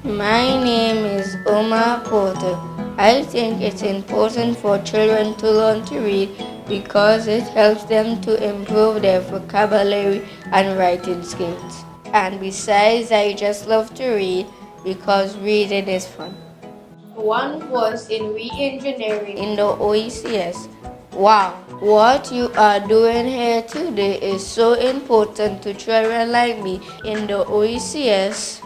My name is Omar Porter. I think it's important for children to learn to read because it helps them to improve their vocabulary and writing skills. And besides, I just love to read because reading is fun. One was in re-engineering in the OECS. Wow, what you are doing here today is so important to children like me in the OECS.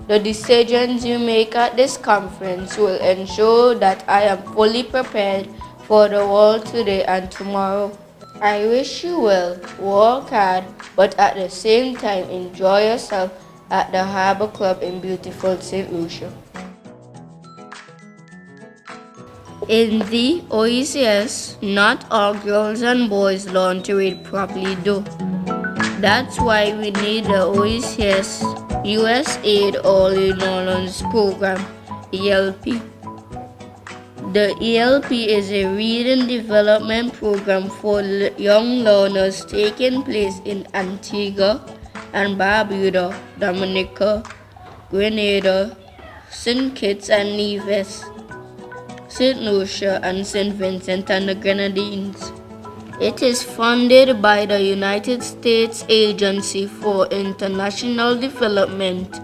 The decisions you make at this conference will ensure that I am fully prepared for the world today and tomorrow. I wish you well, work hard, but at the same time enjoy yourself at the Harbor Club in beautiful St. Lucia. In the OECS, not all girls and boys learn to read properly though. That's why we need the OECS USAID Early Learners Program, ELP. The ELP is a reading development program for young learners taking place in Antigua and Barbuda, Dominica, Grenada, St. Kitts and Nevis, St. Lucia, and St. Vincent and the Grenadines. It is funded by the United States Agency for International Development.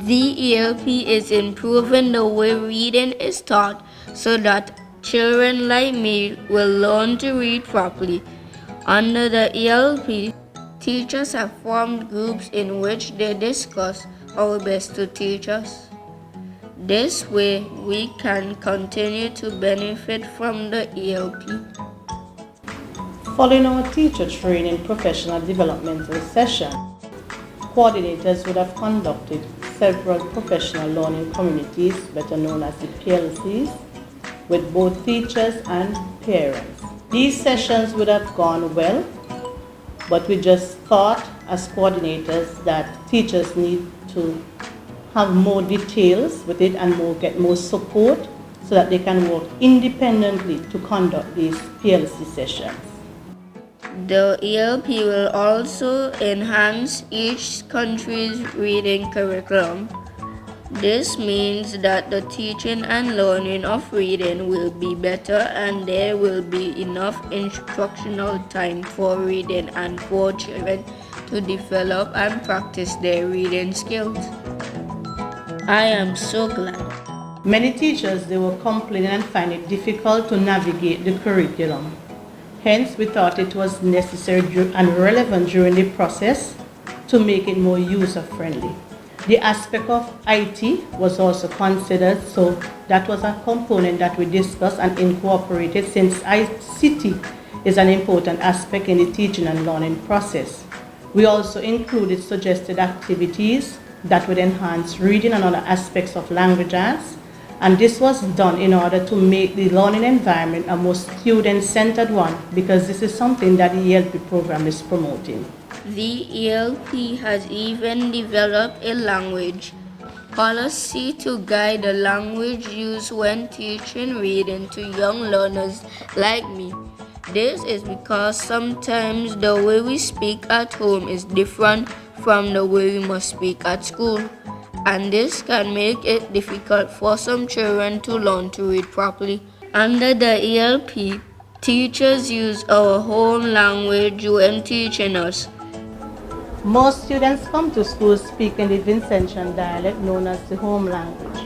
The ELP is improving the way reading is taught so that children like me will learn to read properly. Under the ELP, teachers have formed groups in which they discuss how best to teach us. This way, we can continue to benefit from the ELP. Following our teacher training professional developmental session, coordinators would have conducted several professional learning communities, better known as the PLCs, with both teachers and parents. These sessions would have gone well, but we just thought as coordinators that teachers need to have more details with it and get more support so that they can work independently to conduct these PLC sessions. The ELP will also enhance each country's reading curriculum. This means that the teaching and learning of reading will be better and there will be enough instructional time for reading and for children to develop and practice their reading skills. I am so glad. Many teachers, they were complaining and find it difficult to navigate the curriculum. Hence, we thought it was necessary and relevant during the process to make it more user-friendly. The aspect of IT was also considered, so that was a component that we discussed and incorporated since ICT is an important aspect in the teaching and learning process. We also included suggested activities that would enhance reading and other aspects of language arts, and this was done in order to make the learning environment a more student-centered one because this is something that the ELP program is promoting. The ELP has even developed a language policy to guide the language used when teaching reading to young learners like me. This is because sometimes the way we speak at home is different from the way we must speak at school, and this can make it difficult for some children to learn to read properly. Under the ELP, teachers use our home language when teaching us. Most students come to school speaking the Vincentian dialect known as the home language.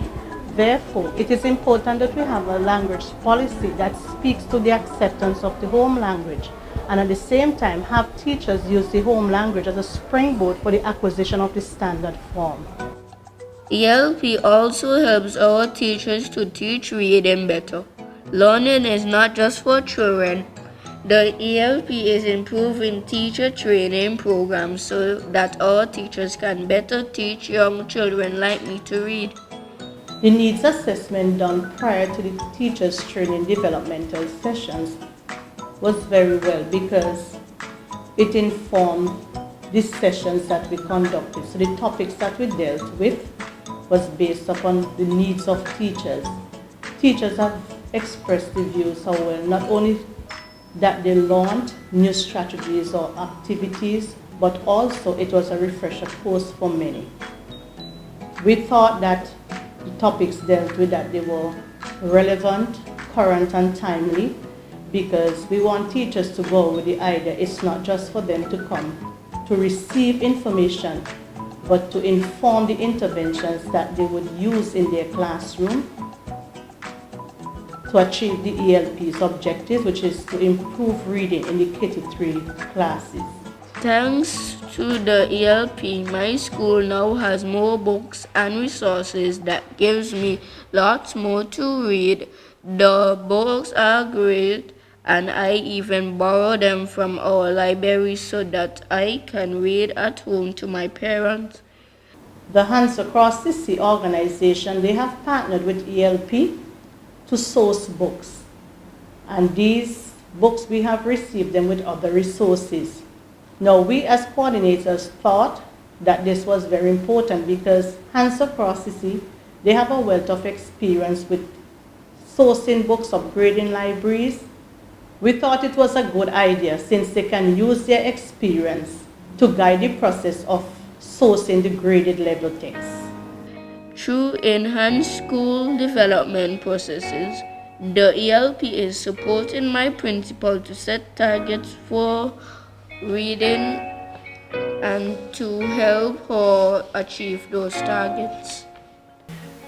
Therefore, it is important that we have a language policy that speaks to the acceptance of the home language and at the same time have teachers use the home language as a springboard for the acquisition of the standard form. ELP also helps our teachers to teach reading better. Learning is not just for children. The ELP is improving teacher training programs so that our teachers can better teach young children like me to read. The needs assessment done prior to the teachers training developmental sessions was very well because it informed the sessions that we conducted. So the topics that we dealt with was based upon the needs of teachers. Teachers have expressed the views how well not only that they learned new strategies or activities, but also it was a refresher course for many. We thought that the topics dealt with, that they were relevant, current, and timely, because we want teachers to go with the idea it's not just for them to come to receive information, but to inform the interventions that they would use in their classroom to achieve the ELP's objectives, which is to improve reading in the K-3 classes. Thanks to the ELP, my school now has more books and resources that gives me lots more to read. The books are great, and I even borrow them from our library so that I can read at home to my parents. The Hands Across the Sea organization, they have partnered with ELP to source books. And these books, we have received them with other resources. Now, we as coordinators thought that this was very important because Hands Across the Sea, they have a wealth of experience with sourcing books, upgrading libraries. We thought it was a good idea since they can use their experience to guide the process of sourcing the graded level text. Through enhanced school development processes, the ELP is supporting my principal to set targets for reading and to help her achieve those targets.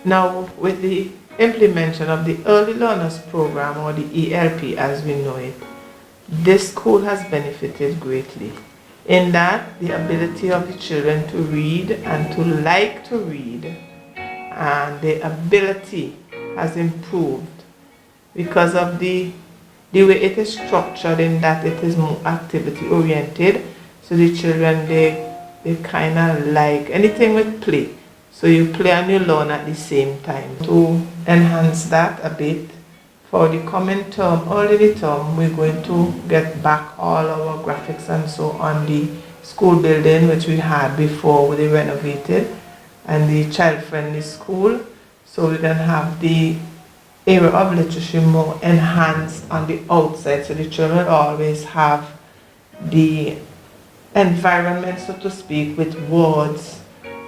Now, with the implementation of the Early Learners Program, or the ELP as we know it, this school has benefited greatly in that the ability of the children to read and to like to read, and the ability has improved because of the way it is structured, in that it is more activity oriented. So the children, they kind of like anything with play. So you play and you learn at the same time. To enhance that a bit, for the coming term, early the term, we're going to get back all our graphics and so on the school building which we had before we renovated, and the child-friendly school. So we can have the area of literature more enhanced on the outside, so the children always have the environment, so to speak, with words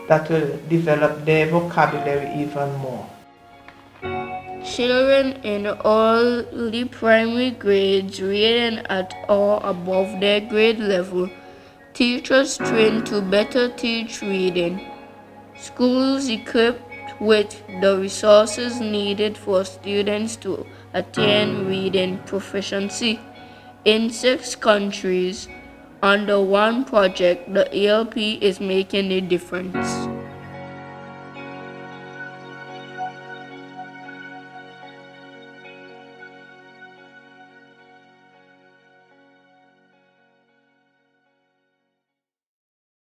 that will develop their vocabulary even more. Children in all the primary grades reading at or above their grade level. Teachers trained to better teach reading. Schools equipped with the resources needed for students to attain reading proficiency. In 6 countries, under one project, the ELP is making a difference.